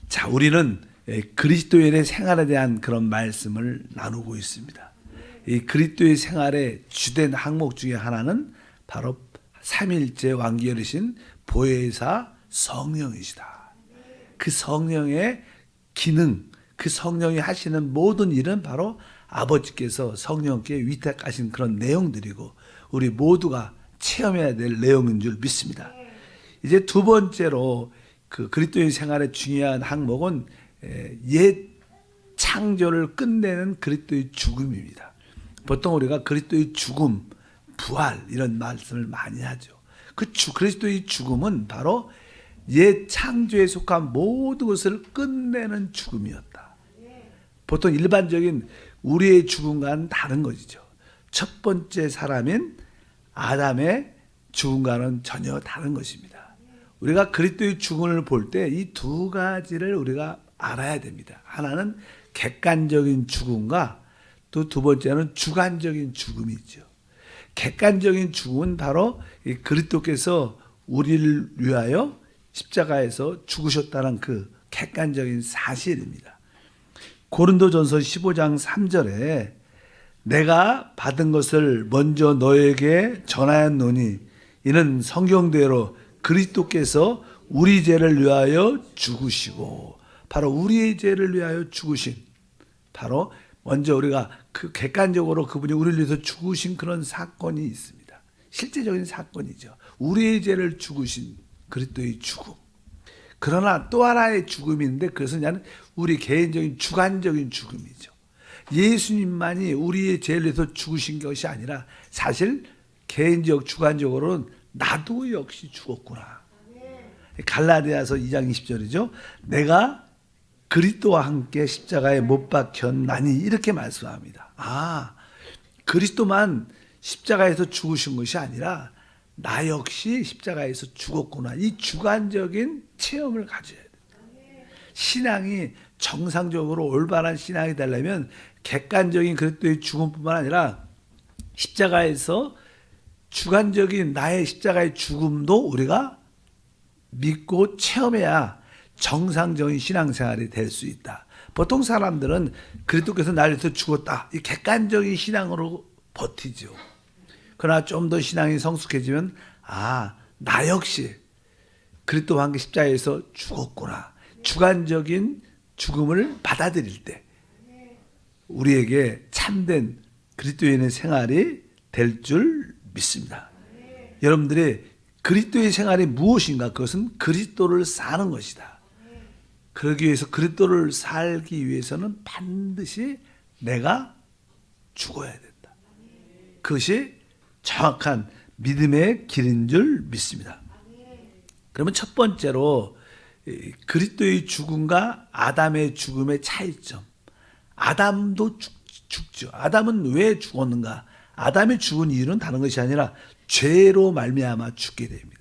자, 우리는 그리스도인의 생활에 대한 그런 말씀을 나누고 있습니다. 이 그리스도의 생활의 주된 항목 중에 하나는 바로 삼위일체 왕기여리신 보혜사 성령이시다. 그 성령의 기능, 그 성령이 하시는 모든 일은 바로 아버지께서 성령께 위탁하신 그런 내용들이고 우리 모두가 체험해야 될 내용인 줄 믿습니다. 이제 두 번째로 그 그리스도인 생활의 중요한 항목은 옛 창조를 끝내는 그리스도의 죽음입니다. 보통 우리가 그리스도의 죽음, 부활 이런 말씀을 많이 하죠. 그리스도의 죽음은 바로 옛 창조에 속한 모든 것을 끝내는 죽음이었다. 보통 일반적인 우리의 죽음과는 다른 것이죠. 첫 번째 사람인 아담의 죽음과는 전혀 다른 것입니다. 우리가 그리스도의 죽음을 볼 때 이 두 가지를 우리가 알아야 됩니다. 하나는 객관적인 죽음과 또 두 번째는 주관적인 죽음이죠. 객관적인 죽음은 바로 그리스도께서 우리를 위하여 십자가에서 죽으셨다는 그 객관적인 사실입니다. 고린도전서 15장 3절에 내가 받은 것을 먼저 너에게 전하였노니 이는 성경대로 그리스도께서 우리 죄를 위하여 죽으시고 바로 우리의 죄를 위하여 죽으신 바로 먼저 우리가 그 객관적으로 그분이 우리를 위해서 죽으신 그런 사건이 있습니다. 실제적인 사건이죠. 우리의 죄를 죽으신 그리스도의 죽음. 그러나 또 하나의 죽음이 있는데 그것은 우리 개인적인 주관적인 죽음이죠. 예수님만이 우리의 죄를 위해서 죽으신 것이 아니라 사실 개인적 주관적으로는 나도 역시 죽었구나. 갈라디아서 2장 20절이죠. 내가 그리스도와 함께 십자가에 못 박혔나니 이렇게 말씀합니다. 그리스도만 십자가에서 죽으신 것이 아니라 나 역시 십자가에서 죽었구나. 이 주관적인 체험을 가져야 돼요. 신앙이 정상적으로 올바른 신앙이 되려면 객관적인 그리스도의 죽음뿐만 아니라 십자가에서 주관적인 나의 십자가의 죽음도 우리가 믿고 체험해야 정상적인 신앙생활이 될 수 있다. 보통 사람들은 그리스도께서 나를 위해서 죽었다. 이 객관적인 신앙으로 버티죠. 그러나 좀 더 신앙이 성숙해지면 나 역시 그리스도와 함께 십자가에서 죽었구나. 주관적인 죽음을 받아들일 때 우리에게 참된 그리스도인의 생활이 될 줄 믿습니다. 여러분들의 그리스도의 생활이 무엇인가? 그것은 그리스도를 사는 것이다. 그러기 위해서 그리스도를 살기 위해서는 반드시 내가 죽어야 된다. 그것이 정확한 믿음의 길인 줄 믿습니다. 그러면 첫 번째로 그리스도의 죽음과 아담의 죽음의 차이점. 아담도 죽죠. 아담은 왜 죽었는가? 아담이 죽은 이유는 다른 것이 아니라 죄로 말미암아 죽게 됩니다.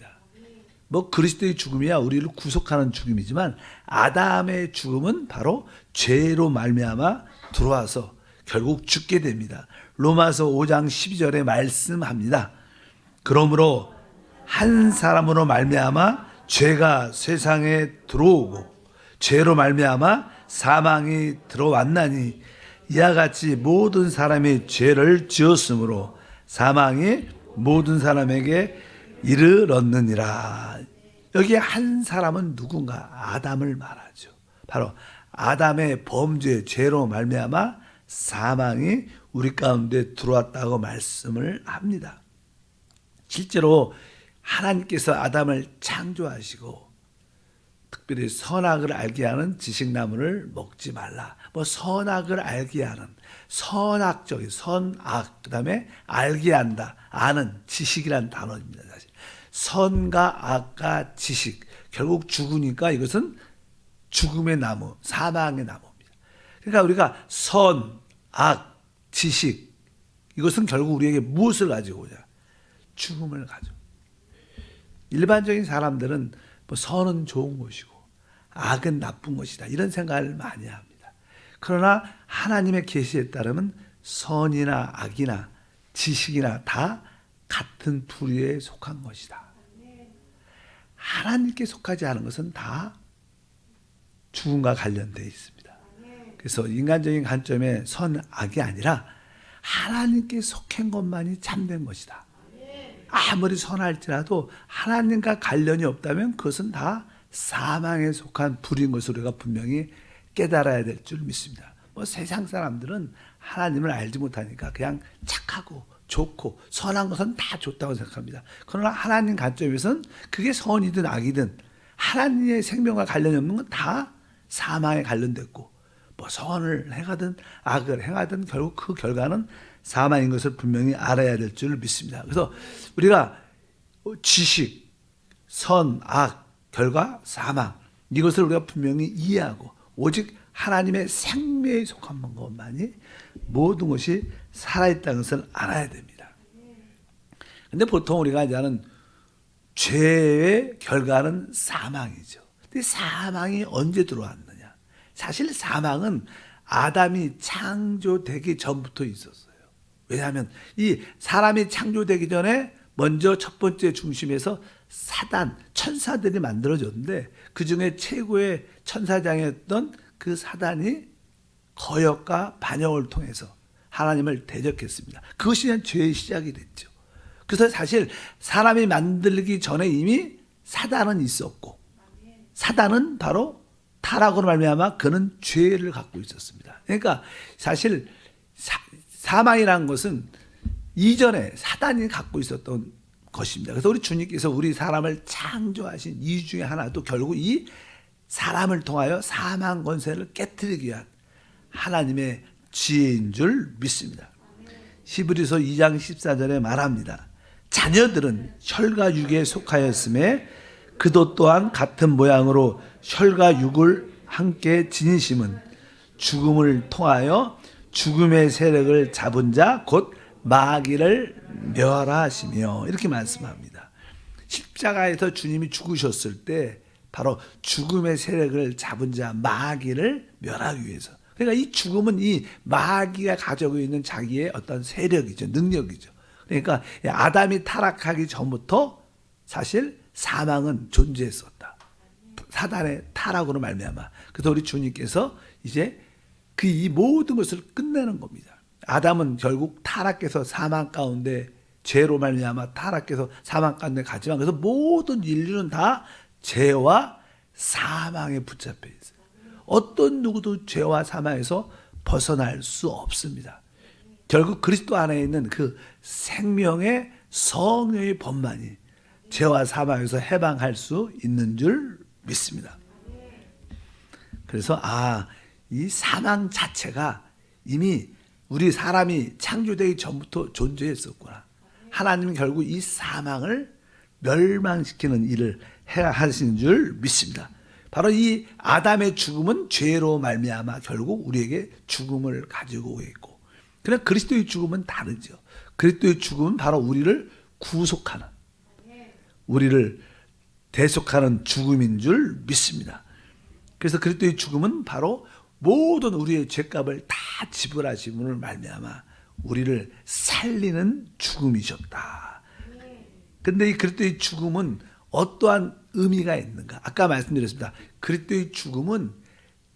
그리스도의 죽음이야 우리를 구속하는 죽음이지만 아담의 죽음은 바로 죄로 말미암아 들어와서 결국 죽게 됩니다. 로마서 5장 12절에 말씀합니다. 그러므로 한 사람으로 말미암아 죄가 세상에 들어오고 죄로 말미암아 사망이 들어왔나니 이와 같이 모든 사람이 죄를 지었으므로 사망이 모든 사람에게 이르렀느니라. 여기 한 사람은 누군가? 아담을 말하죠. 바로 아담의 범죄, 죄로 말미암아 사망이 우리 가운데 들어왔다고 말씀을 합니다. 실제로 하나님께서 아담을 창조하시고 특별히 선악을 알게 하는 지식나무를 먹지 말라. 선악을 알게 하는 선악적인 선악 그다음에 알게 한다. 아는 지식이란 단어입니다. 사실 선과 악과 지식 결국 죽으니까 이것은 죽음의 나무, 사망의 나무입니다. 그러니까 우리가 선, 악, 지식 이것은 결국 우리에게 무엇을 가지고 오냐? 죽음을 가지고. 일반적인 사람들은 선은 좋은 것이고 악은 나쁜 것이다. 이런 생각을 많이 합니다. 그러나 하나님의 계시에 따르면 선이나 악이나 지식이나 다 같은 부류에 속한 것이다. 하나님께 속하지 않은 것은 다 죽음과 관련되어 있습니다. 그래서 인간적인 관점에 선악이 아니라 하나님께 속한 것만이 참된 것이다. 아무리 선할지라도 하나님과 관련이 없다면 그것은 다 사망에 속한 불인 것을 우리가 분명히 깨달아야 될 줄 믿습니다. 세상 사람들은 하나님을 알지 못하니까 그냥 착하고 좋고 선한 것은 다 좋다고 생각합니다. 그러나 하나님 관점에서는 그게 선이든 악이든 하나님의 생명과 관련이 없는 건 다 사망에 관련됐고 선을 행하든 악을 행하든 결국 그 결과는 사망인 것을 분명히 알아야 될 줄 믿습니다. 그래서 우리가 지식, 선, 악, 결과, 사망 이것을 우리가 분명히 이해하고 오직 하나님의 생명에 속한 것만이 모든 것이 살아있다는 것을 알아야 됩니다. 근데 보통 우리가 이제 하는 죄의 결과는 사망이죠. 근데 사망이 언제 들어왔느냐? 사실 사망은 아담이 창조되기 전부터 있었어요. 왜냐하면 이 사람이 창조되기 전에 먼저 첫 번째 중심에서 사단, 천사들이 만들어졌는데 그 중에 최고의 천사장이었던 그 사단이 거역과 반역을 통해서 하나님을 대적했습니다. 그것이 그냥 죄의 시작이 됐죠. 그래서 사실 사람이 만들기 전에 이미 사단은 있었고 사단은 바로 타락으로 말미암아 그는 죄를 갖고 있었습니다. 그러니까 사실 사망이라는 것은 이전에 사단이 갖고 있었던 것입니다. 그래서 우리 주님께서 우리 사람을 창조하신 이유 중에 하나도 결국 이 사람을 통하여 사망 권세를 깨뜨리기 위한 하나님의 지혜인 줄 믿습니다. 히브리서 2장 14절에 말합니다. 자녀들은 혈과 육에 속하였음에 그도 또한 같은 모양으로 혈과 육을 함께 지니심은 죽음을 통하여 죽음의 세력을 잡은 자 곧 마귀를 멸하시며 이렇게 말씀합니다. 십자가에서 주님이 죽으셨을 때 바로 죽음의 세력을 잡은 자 마귀를 멸하기 위해서. 그러니까 이 죽음은 이 마귀가 가지고 있는 자기의 어떤 세력이죠. 능력이죠. 그러니까 아담이 타락하기 전부터 사실 사망은 존재했었다. 사단의 타락으로 말미암아. 그래서 우리 주님께서 이제 그 이 모든 것을 끝내는 겁니다. 아담은 결국 타락해서 사망 가운데 죄로 말미암아 타락해서 사망 가운데 가지만 그래서 모든 인류는 다 죄와 사망에 붙잡혀 있어요. 어떤 누구도 죄와 사망에서 벗어날 수 없습니다. 결국 그리스도 안에 있는 그 생명의 성령의 법만이 죄와 사망에서 해방할 수 있는 줄 믿습니다. 그래서 이 사망 자체가 이미 우리 사람이 창조되기 전부터 존재했었구나. 하나님은 결국 이 사망을 멸망시키는 일을 하시는 줄 믿습니다. 바로 이 아담의 죽음은 죄로 말미암아 결국 우리에게 죽음을 가지고 있고, 그러나 그리스도의 죽음은 다르죠. 그리스도의 죽음은 바로 우리를 구속하는, 우리를 대속하는 죽음인 줄 믿습니다. 그래서 그리스도의 죽음은 바로 모든 우리의 죄값을 다 지불하심으로 말미암아 우리를 살리는 죽음이셨다. 근데 이 그리스도의 죽음은 어떠한 의미가 있는가? 아까 말씀드렸습니다. 그리스도의 죽음은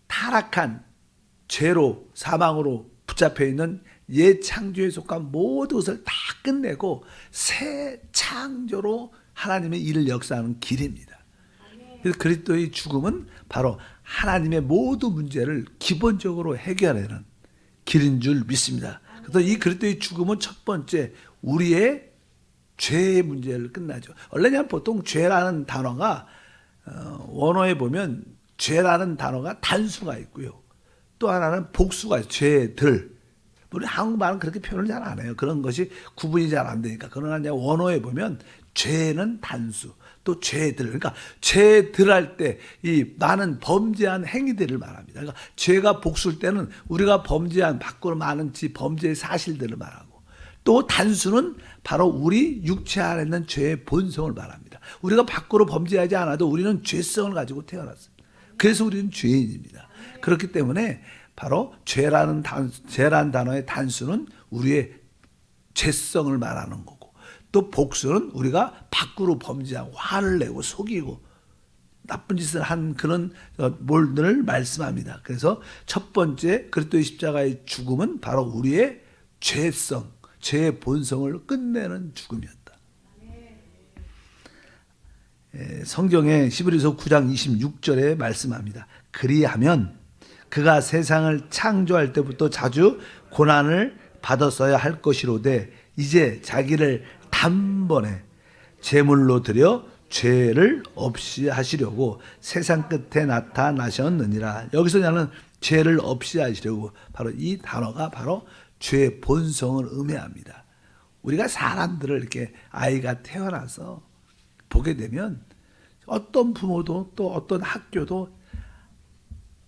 타락한 죄로 사망으로 붙잡혀 있는 옛 창조에 속한 모든 것을 다 끝내고 새 창조로 하나님의 일을 역사하는 길입니다. 그래서 그리스도의 죽음은 바로 하나님의 모든 문제를 기본적으로 해결하는 길인 줄 믿습니다. 그래서 이 그리스도의 죽음은 첫 번째 우리의 죄의 문제를 끝나죠. 원래는 보통 죄라는 단어가 원어에 보면 죄라는 단어가 단수가 있고요. 또 하나는 복수가 있어요. 죄들. 우리 한국말은 그렇게 표현을 잘 안 해요. 그런 것이 구분이 잘 안 되니까. 그러나 이제 원어에 보면 죄는 단수, 또 죄들. 그러니까 죄들 할 때 이 많은 범죄한 행위들을 말합니다. 그러니까 죄가 복수일 때는 우리가 범죄한 밖으로 많은 범죄의 사실들을 말하고, 또 단수는 바로 우리 육체 안에 있는 죄의 본성을 말합니다. 우리가 밖으로 범죄하지 않아도 우리는 죄성을 가지고 태어났습니다. 그래서 우리는 죄인입니다. 그렇기 때문에 바로 죄라는 단어의 단수는 우리의 죄성을 말하는 거고, 또 복수는 우리가 밖으로 범죄하고 화를 내고 속이고 나쁜 짓을 한 그런 몰들을 말씀합니다. 그래서 첫 번째 그리스도의 십자가의 죽음은 바로 우리의 죄성, 죄의 본성을 끝내는 죽음이었다. 성경에 히브리서 9장 26절에 말씀합니다. 그리하면 그가 세상을 창조할 때부터 자주 고난을 받았어야 할 것이로되 이제 자기를 단번에 제물로 드려 죄를 없이 하시려고 세상 끝에 나타나셨느니라. 여기서 나는 죄를 없이 하시려고, 바로 이 단어가 바로 죄의 본성을 의미합니다. 우리가 사람들을 이렇게 아이가 태어나서 보게 되면 어떤 부모도 또 어떤 학교도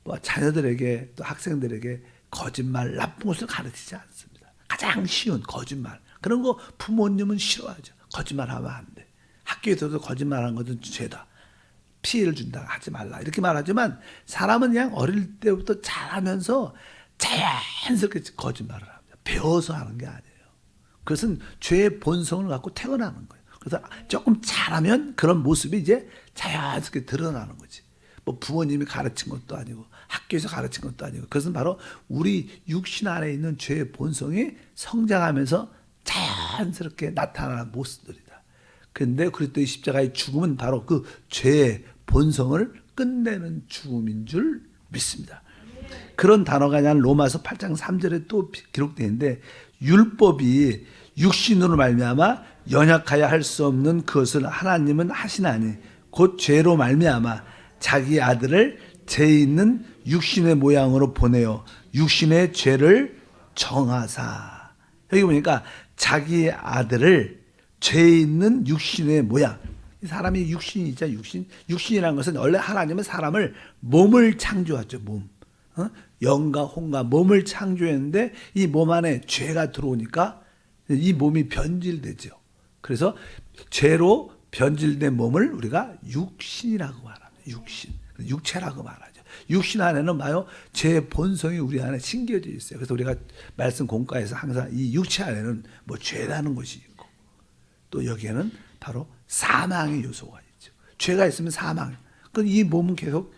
뭐 자녀들에게 또 학생들에게 거짓말, 나쁜 것을 가르치지 않습니다. 가장 쉬운 거짓말, 그런 거 부모님은 싫어하죠. 거짓말하면 안 돼. 학교에서도 거짓말하는 것은 죄다. 피해를 준다. 하지 말라. 이렇게 말하지만 사람은 그냥 어릴 때부터 잘하면서 자연스럽게 거짓말을 합니다. 배워서 하는 게 아니에요. 그것은 죄의 본성을 갖고 태어나는 거예요. 그래서 조금 잘하면 그런 모습이 이제 자연스럽게 드러나는 거지. 뭐 부모님이 가르친 것도 아니고 학교에서 가르친 것도 아니고, 그것은 바로 우리 육신 안에 있는 죄의 본성이 성장하면서 자연스럽게 나타나는 모습들이다. 그런데 그리스도의 십자가의 죽음은 바로 그 죄의 본성을 끝내는 죽음인 줄 믿습니다. 그런 단어가 그냥 로마서 8장 3절에 또 기록되어 있는데, 율법이 육신으로 말미암아 연약하여 할 수 없는 그것을 하나님은 하시나니 곧 죄로 말미암아 자기 아들을 죄 있는 육신의 모양으로 보내어 육신의 죄를 정하사. 여기 보니까 자기 아들을 죄 있는 육신의 모양. 사람이 육신이자 육신이라는 것은 원래 하나님은 사람을 몸을 창조하죠. 몸. 영과 혼과 몸을 창조했는데 이 몸 안에 죄가 들어오니까 이 몸이 변질되죠. 그래서 죄로 변질된 몸을 우리가 육신이라고 말합니다. 육신, 육체라고 말하죠. 육신 안에는 봐요, 죄의 본성이 우리 안에 심겨져 있어요. 그래서 우리가 말씀 공과에서 항상 이 육체 안에는 뭐 죄라는 것이 있고, 또 여기에는 바로 사망의 요소가 있죠. 죄가 있으면 사망. 그럼 이 몸은 계속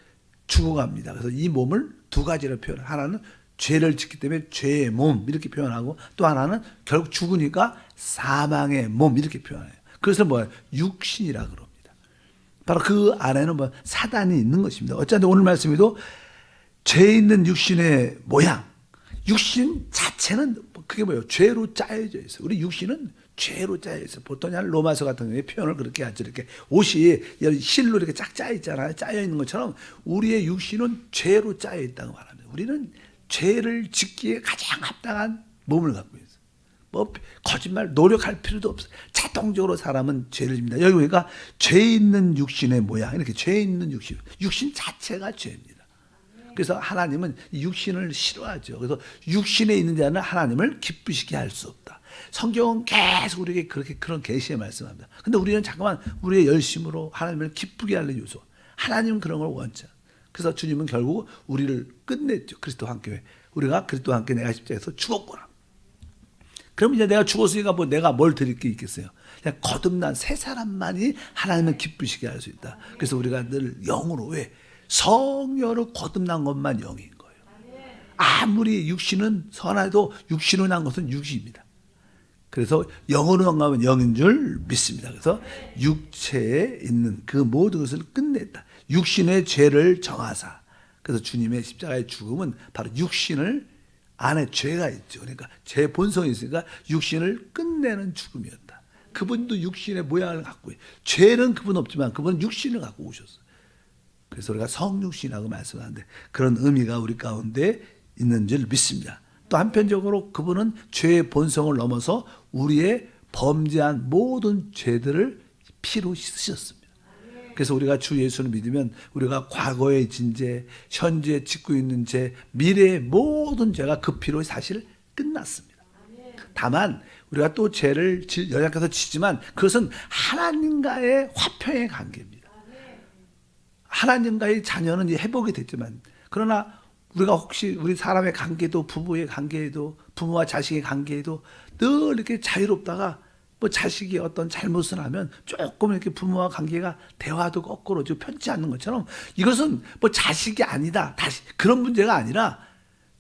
죽어갑니다. 그래서 이 몸을 두 가지로 표현해요. 하나는 죄를 짓기 때문에 죄의 몸 이렇게 표현하고, 또 하나는 결국 죽으니까 사망의 몸 이렇게 표현해요. 그래서 뭐예요? 육신이라 그럽니다. 바로 그 안에는 뭐 사단이 있는 것입니다. 어쨌든 오늘 말씀에도 죄 있는 육신의 모양, 육신 자체는 그게 뭐예요? 죄로 짜여져 있어요. 우리 육신은 죄로 짜여 있어요. 보통 로마서 같은 경우에 표현을 그렇게 하죠. 이렇게 옷이 실로 이렇게 쫙 짜여 있잖아요. 짜여 있는 것처럼 우리의 육신은 죄로 짜여 있다고 말합니다. 우리는 죄를 짓기에 가장 합당한 몸을 갖고 있어요. 뭐 거짓말 노력할 필요도 없어요. 자동적으로 사람은 죄를 집니다. 여기 보니까 죄 있는 육신의 모양, 이렇게 죄 있는 육신 자체가 죄입니다. 그래서 하나님은 육신을 싫어하죠. 그래서 육신에 있는 자는 하나님을 기쁘시게 할 수 없다. 성경은 계속 우리에게 그렇게 그런 계시에 말씀합니다. 근데 우리는 잠깐만 우리의 열심으로 하나님을 기쁘게 하는 요소, 하나님은 그런 걸 원치 않아요. 그래서 주님은 결국 우리를 끝냈죠. 그리스도와 함께. 우리가 그리스도와 함께 내가 십자가에서 죽었구나. 그럼 이제 내가 죽었으니까 뭐 내가 뭘 드릴 게 있겠어요. 그냥 거듭난 새 사람만이 하나님을 기쁘시게 할 수 있다. 그래서 우리가 늘 영으로, 왜? 성령으로 거듭난 것만 영인 거예요. 아무리 육신은 선해도 육신으로 난 것은 육입니다. 그래서 영으로 난 것은 영인 줄 믿습니다. 그래서 육체에 있는 그 모든 것을 끝냈다. 육신의 죄를 정하사. 그래서 주님의 십자가의 죽음은 바로 육신을 안에 죄가 있죠. 그러니까 죄 본성이 있으니까 육신을 끝내는 죽음이었다. 그분도 육신의 모양을 갖고 있어요. 죄는 그분 없지만 그분은 육신을 갖고 오셨어요. 그래서 우리가 성육신이라고 말씀하는데 그런 의미가 우리 가운데 있는 줄 믿습니다. 또 한편적으로 그분은 죄의 본성을 넘어서 우리의 범죄한 모든 죄들을 피로 씻으셨습니다. 그래서 우리가 주 예수를 믿으면 우리가 과거의 진죄, 현재 짓고 있는 죄, 미래의 모든 죄가 그 피로 사실 끝났습니다. 다만 우리가 또 죄를 연약해서 지지만 그것은 하나님과의 화평의 관계입니다. 하나님과의 자녀는 회복이 됐지만, 그러나 우리가 혹시 우리 사람의 관계도, 부부의 관계에도, 부모와 자식의 관계에도 늘 이렇게 자유롭다가 뭐 자식이 어떤 잘못을 하면 조금 이렇게 부모와 관계가 대화도 거꾸로 좀 편치 않는 것처럼 이것은 뭐 자식이 아니다. 다시 그런 문제가 아니라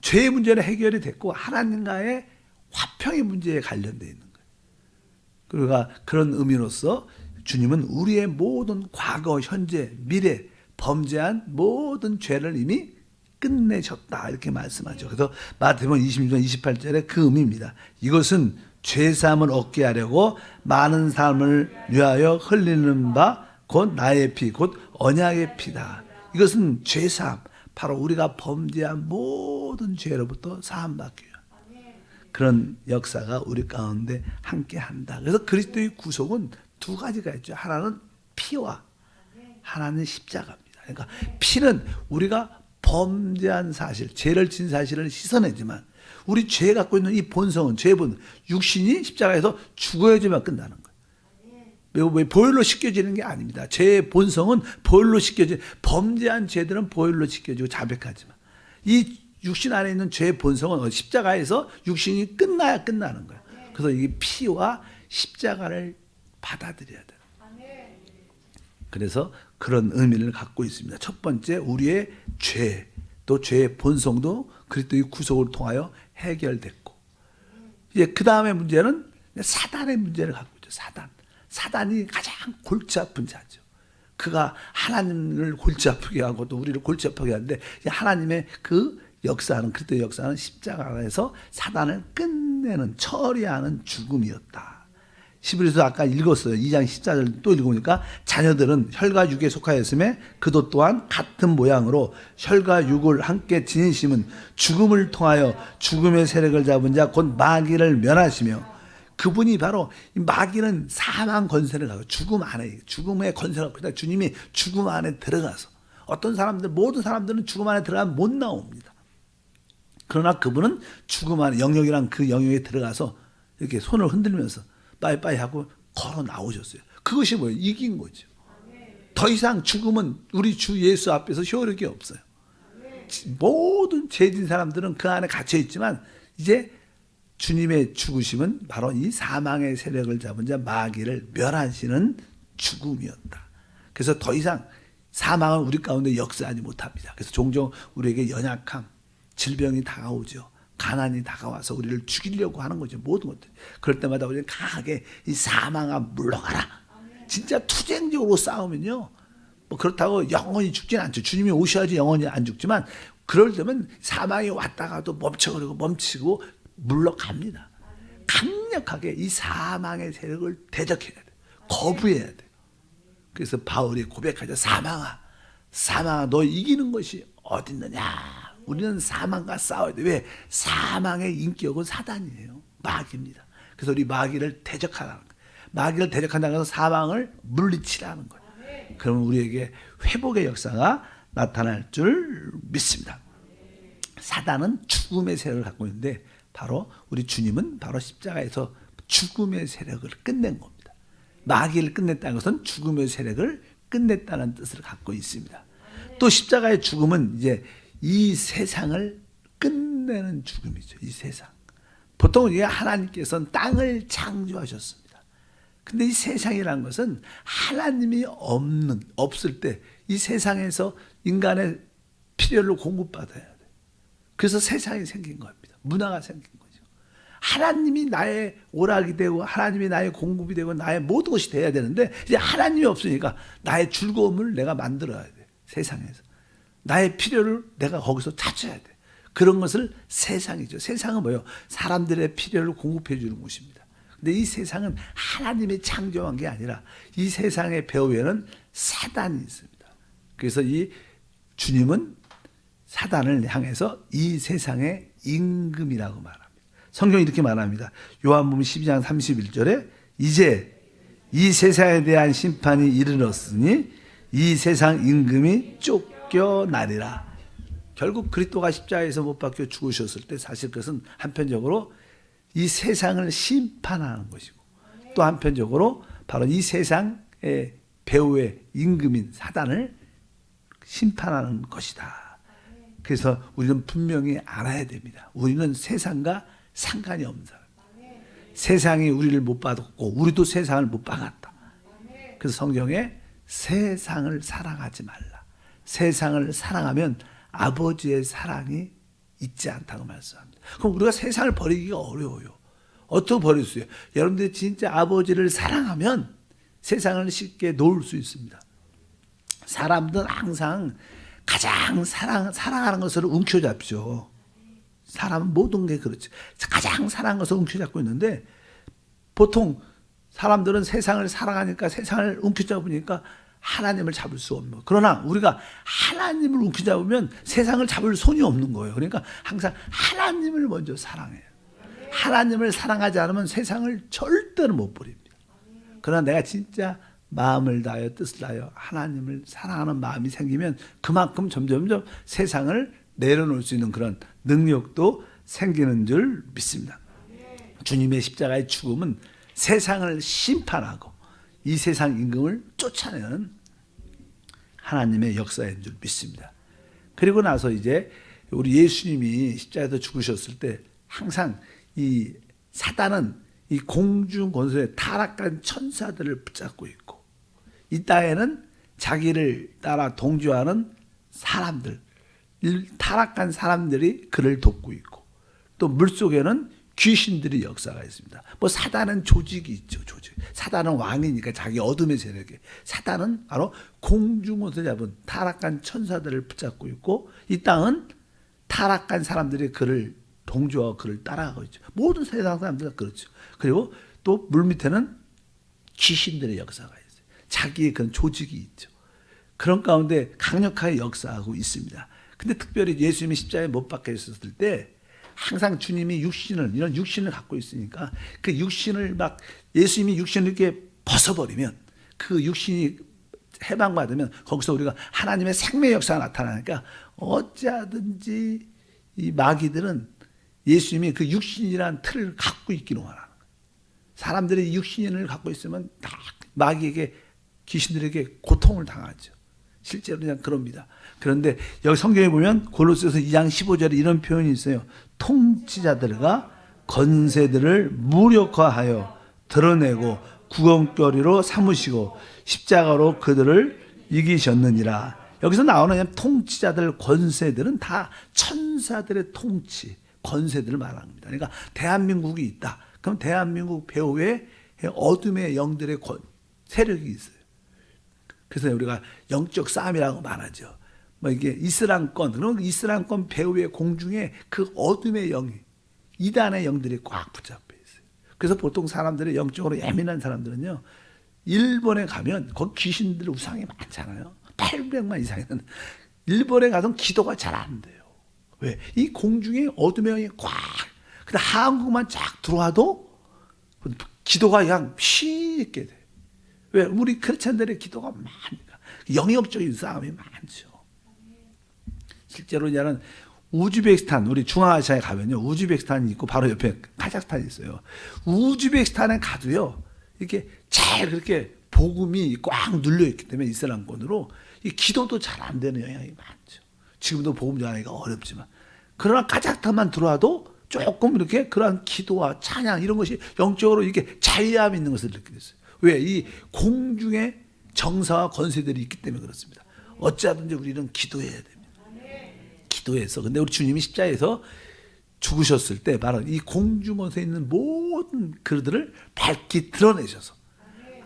죄의 문제는 해결이 됐고 하나님과의 화평의 문제에 관련되어 있는 거예요. 그러니까 그런 의미로서 주님은 우리의 모든 과거, 현재, 미래 범죄한 모든 죄를 이미 끝내셨다 이렇게 말씀하죠. 그래서 마태복음 26장 28절에 그 의미입니다. 이것은 죄사함을 얻게 하려고 많은 사람을 위하여 흘리는 바 곧 나의 피, 곧 언약의 피다. 이것은 죄사함, 바로 우리가 범죄한 모든 죄로부터 사함받기 위한 그런 역사가 우리 가운데 함께한다. 그래서 그리스도의 구속은 두 가지가 있죠. 하나는 피와 하나는 십자가입니다. 그러니까 피는 우리가 범죄한 사실, 죄를 진 사실을 씻어내지만 우리 죄 갖고 있는 이 본성은 죄본 육신이 십자가에서 죽어야지만 끝나는 거예요. 왜 보혈로 씻겨지는 게 아닙니다. 죄의 본성은 보혈로 씻겨지 범죄한 죄들은 보혈로 씻겨지고 자백하지만 이 육신 안에 있는 죄의 본성은 십자가에서 육신이 끝나야 끝나는 거예요. 그래서 이 피와 십자가를 받아들여야 돼요. 그래서 그런 의미를 갖고 있습니다. 첫 번째, 우리의 죄, 또 죄의 본성도 그리스도의 구속을 통하여 해결됐고, 이제 그 다음에 문제는 사단의 문제를 갖고 있죠. 사단이 가장 골치 아픈 자죠. 그가 하나님을 골치 아프게 하고 또 우리를 골치 아프게 하는데 하나님의 그 역사는 그리스도의 역사는 십자가에서 사단을 끝내는 처리하는 죽음이었다. 히브리서 아까 읽었어요. 2장 14절 또 읽으니까 자녀들은 혈과 육에 속하였음에 그도 또한 같은 모양으로 혈과 육을 함께 지니심은 죽음을 통하여 죽음의 세력을 잡은 자 곧 마귀를 멸하시며, 그분이 바로 마귀는 사망 권세를 가고 죽음 안에 죽음의 권세를 갖고 있다. 주님이 죽음 안에 들어가서 어떤 사람들 모든 사람들은 죽음 안에 들어가면 못 나옵니다. 그러나 그분은 죽음 안에 영역이란 그 영역에 들어가서 이렇게 손을 흔들면서 빠이빠이 하고 걸어 나오셨어요. 그것이 뭐예요? 이긴 거죠. 더 이상 죽음은 우리 주 예수 앞에서 효력이 없어요. 모든 죄진 사람들은 그 안에 갇혀 있지만 이제 주님의 죽으심은 바로 이 사망의 세력을 잡은 자 마귀를 멸하시는 죽음이었다. 그래서 더 이상 사망은 우리 가운데 역사하지 못합니다. 그래서 종종 우리에게 연약함, 질병이 다가오죠. 가난이 다가와서 우리를 죽이려고 하는 거죠. 모든 것들. 그럴 때마다 우리는 강하게 이 사망아 물러가라. 진짜 투쟁적으로 싸우면요, 뭐 그렇다고 영원히 죽진 않죠. 주님이 오셔야지 영원히 안 죽지만 그럴 때면 사망이 왔다가도 멈추고 물러갑니다. 강력하게 이 사망의 세력을 대적해야 돼. 거부해야 돼. 그래서 바울이 고백하죠. 사망아 너 이기는 것이 어딨느냐. 우리는 사망과 싸워야 돼. 왜? 사망의 인격은 사단이에요. 마귀입니다. 그래서 우리 마귀를 대적하라는 거예요. 마귀를 대적한다고 해서 사망을 물리치라는 거예요. 그러면 우리에게 회복의 역사가 나타날 줄 믿습니다. 사단은 죽음의 세력을 갖고 있는데 바로 우리 주님은 바로 십자가에서 죽음의 세력을 끝낸 겁니다. 마귀를 끝냈다는 것은 죽음의 세력을 끝냈다는 뜻을 갖고 있습니다. 또 십자가의 죽음은 이제 이 세상을 끝내는 죽음이죠. 이 세상. 보통 이게 하나님께서는 땅을 창조하셨습니다. 근데 이 세상이라는 것은 하나님이 없을 때 이 세상에서 인간의 필요를 공급받아야 돼. 그래서 세상이 생긴 겁니다. 문화가 생긴 거죠. 하나님이 나의 오락이 되고 하나님이 나의 공급이 되고 나의 모든 것이 돼야 되는데 이제 하나님이 없으니까 나의 즐거움을 내가 만들어야 돼. 세상에서. 나의 필요를 내가 거기서 찾아야 돼. 그런 것을 세상이죠. 세상은 뭐예요? 사람들의 필요를 공급해 주는 곳입니다. 근데 이 세상은 하나님이 창조한 게 아니라 이 세상의 배후에는 사단이 있습니다. 그래서 이 주님은 사단을 향해서 이 세상의 임금이라고 말합니다. 성경이 이렇게 말합니다. 요한복음 12장 31절에 이제 이 세상에 대한 심판이 이르렀으니 이 세상 임금이 쫓겨나리라. 결국 그리스도가 십자가에서 못 박혀 죽으셨을 때 사실 그것은 한편적으로 이 세상을 심판하는 것이고 또 한편적으로 바로 이 세상의 배후의 임금인 사단을 심판하는 것이다. 그래서 우리는 분명히 알아야 됩니다. 우리는 세상과 상관이 없는 사람. 세상이 우리를 못 받았고 우리도 세상을 못 받았다. 그래서 성경에 세상을 사랑하지 말라. 세상을 사랑하면 아버지의 사랑이 있지 않다고 말씀합니다. 그럼 우리가 세상을 버리기가 어려워요. 어떻게 버릴 수 있어요? 여러분들이 진짜 아버지를 사랑하면 세상을 쉽게 놓을 수 있습니다. 사람들은 항상 가장 사랑하는 것을 움켜잡죠. 사람은 모든 게 그렇지. 가장 사랑하는 것을 움켜잡고 있는데 보통 사람들은 세상을 사랑하니까 세상을 움켜잡으니까 하나님을 잡을 수 없는 거예요. 그러나 우리가 하나님을 움켜잡으면 세상을 잡을 손이 없는 거예요. 그러니까 항상 하나님을 먼저 사랑해요. 하나님을 사랑하지 않으면 세상을 절대로 못 버립니다. 그러나 내가 진짜 마음을 다하여 뜻을 다하여 하나님을 사랑하는 마음이 생기면 그만큼 점점점 세상을 내려놓을 수 있는 그런 능력도 생기는 줄 믿습니다. 주님의 십자가의 죽음은 세상을 심판하고 이 세상 임금을 쫓아내는 하나님의 역사인 줄 믿습니다. 그리고 나서 이제 우리 예수님이 십자가에서 죽으셨을 때 항상 이 사단은 이 공중 권세에 타락한 천사들을 붙잡고 있고 이 땅에는 자기를 따라 동조하는 사람들, 타락한 사람들이 그를 돕고 있고 또 물속에는 귀신들의 역사가 있습니다. 뭐 사단은 조직이 있죠. 조직. 사단은 왕이니까 자기 어둠의 세력에. 사단은 바로 공중에서 잡은 타락한 천사들을 붙잡고 있고 이 땅은 타락한 사람들이 그를 동조하고 그를 따라가고 있죠. 모든 세상 사람들은 그렇죠. 그리고 또 물 밑에는 귀신들의 역사가 있어요. 자기의 그런 조직이 있죠. 그런 가운데 강력하게 역사하고 있습니다. 근데 특별히 예수님이 십자가에 못 박혀 있었을 때 항상 주님이 이런 육신을 갖고 있으니까 그 육신을 막 예수님이 육신을 이렇게 벗어버리면 그 육신이 해방받으면 거기서 우리가 하나님의 생명의 역사가 나타나니까 어찌하든지 이 마귀들은 예수님이 그 육신이라는 틀을 갖고 있기로 하는 거예요. 사람들이 육신을 갖고 있으면 다 마귀에게 귀신들에게 고통을 당하죠. 실제로 그냥 그럽니다. 그런데 여기 성경에 보면 골로새서 2장 15절에 이런 표현이 있어요. 통치자들과 권세들을 무력화하여 드러내고 구원거리로 삼으시고 십자가로 그들을 이기셨느니라. 여기서 나오는 통치자들, 권세들은 다 천사들의 통치, 권세들을 말하는 겁니다. 그러니까 대한민국이 있다. 그럼 대한민국 배후에 어둠의 영들의 세력이 있어요. 그래서 우리가 영적 싸움이라고 말하죠. 뭐 이게 이슬람권, 그럼 이슬람권 배후의 공중에 그 어둠의 영이, 이단의 영들이 꽉 붙잡혀 있어요. 그래서 보통 사람들이 영적으로 예민한 사람들은요, 일본에 가면 거기 귀신들 우상이 많잖아요. 800만 이상이는. 일본에 가서 기도가 잘 안 돼요. 왜? 이 공중에 어둠의 영이 꽉. 근데 한국만 쫙 들어와도 기도가 그냥 쉽게 돼. 왜? 우리 크리스찬들의 기도가 많으니까. 영역적인 싸움이 많죠. 실제로 이제는 우즈베키스탄, 우리 중앙아시아에 가면요, 우즈베키스탄이 있고 바로 옆에 카자흐스탄이 있어요. 우즈베키스탄에 가도요, 이렇게 잘 그렇게 복음이 꽉 눌려있기 때문에 이슬람권으로 이 기도도 잘 안 되는 영향이 많죠. 지금도 복음 전하기가 어렵지만. 그러나 카자흐스탄만 들어와도 조금 이렇게 그러한 기도와 찬양 이런 것이 영적으로 이렇게 자유함이 있는 것을 느끼게 됐어요. 왜? 이 공중에 정사와 권세들이 있기 때문에 그렇습니다. 어찌하든지 우리는 기도해야 됩니다. 기도해서. 근데 우리 주님이 십자가에서 죽으셨을 때 바로 이 공중원에 있는 모든 그들을 밝히 드러내셔서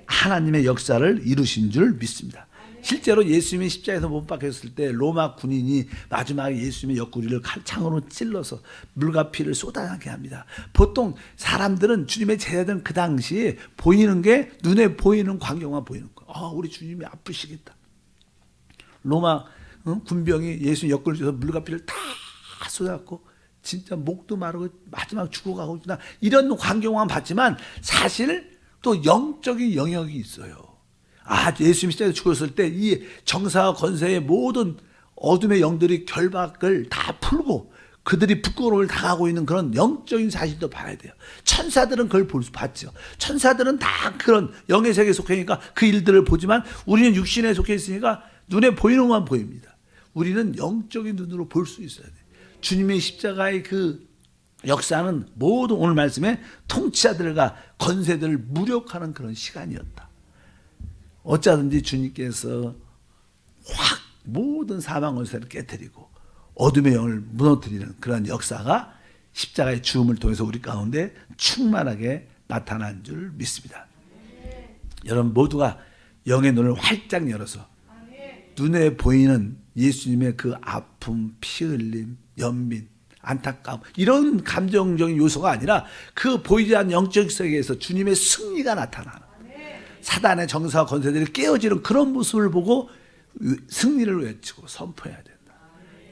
하나님의 역사를 이루신 줄 믿습니다. 실제로 예수님이 십자가에서 못 박혔을 때 로마 군인이 마지막에 예수님의 옆구리를 칼창으로 찔러서 물과 피를 쏟아나게 합니다. 보통 사람들은 주님의 제자들은 그 당시에 보이는 게 눈에 보이는 광경만 보이는 거예요. 우리 주님이 아프시겠다. 로마 군병이 예수님 옆구리를 찔러서 물과 피를 다 쏟았고 진짜 목도 마르고 마지막 죽어가고 이런 광경만 봤지만 사실 또 영적인 영역이 있어요. 예수님이 십자가에 죽었을 때 이 정사와 권세의 모든 어둠의 영들이 결박을 다 풀고 그들이 부끄러움을 당하고 있는 그런 영적인 사실도 봐야 돼요. 천사들은 그걸 봤죠. 천사들은 다 그런 영의 세계에 속해니까 그 일들을 보지만 우리는 육신에 속해 있으니까 눈에 보이는 것만 보입니다. 우리는 영적인 눈으로 볼 수 있어야 돼요. 주님의 십자가의 그 역사는 모든 오늘 말씀에 통치자들과 권세들을 무력하는 그런 시간이었다. 어쩌든지 주님께서 확 모든 사망 권세를 깨뜨리고 어둠의 영을 무너뜨리는 그런 역사가 십자가의 죽음을 통해서 우리 가운데 충만하게 나타난 줄 믿습니다. 여러분 모두가 영의 눈을 활짝 열어서 눈에 보이는 예수님의 그 아픔, 피 흘림, 연민, 안타까움 이런 감정적인 요소가 아니라 그 보이지 않는 영적 세계에서 주님의 승리가 나타나는 사단의 정사와 권세들이 깨어지는 그런 모습을 보고 승리를 외치고 선포해야 된다.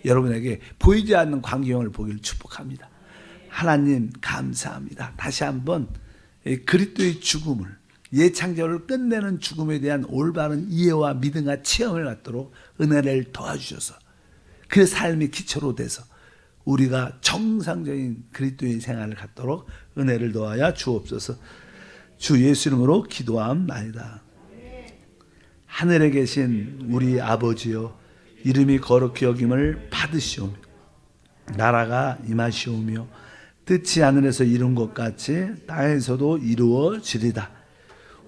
여러분에게 보이지 않는 광경을 보기를 축복합니다. 하나님 감사합니다. 다시 한번 그리스도의 죽음을 예창조를 끝내는 죽음에 대한 올바른 이해와 믿음과 체험을 갖도록 은혜를 도와주셔서 그 삶이 기초로 돼서 우리가 정상적인 그리스도의 생활을 갖도록 은혜를 도하여 주옵소서. 주 예수 이름으로 기도함나이다. 하늘에 계신 우리 아버지여 이름이 거룩히 여김을 받으시오며 나라가 임하시오며 뜻이 하늘에서 이룬 것 같이 땅에서도 이루어지리다.